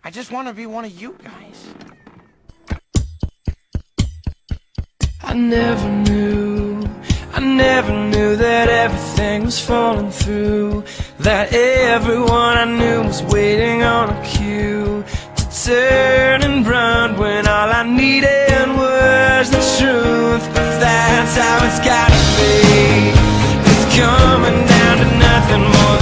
I just want to be one of you guys. I never knew that everything was falling through, that everyone I knew was waiting on a cue to turn and run when all I needed was the truth. But that's how it's gotta be. It's coming down to nothing more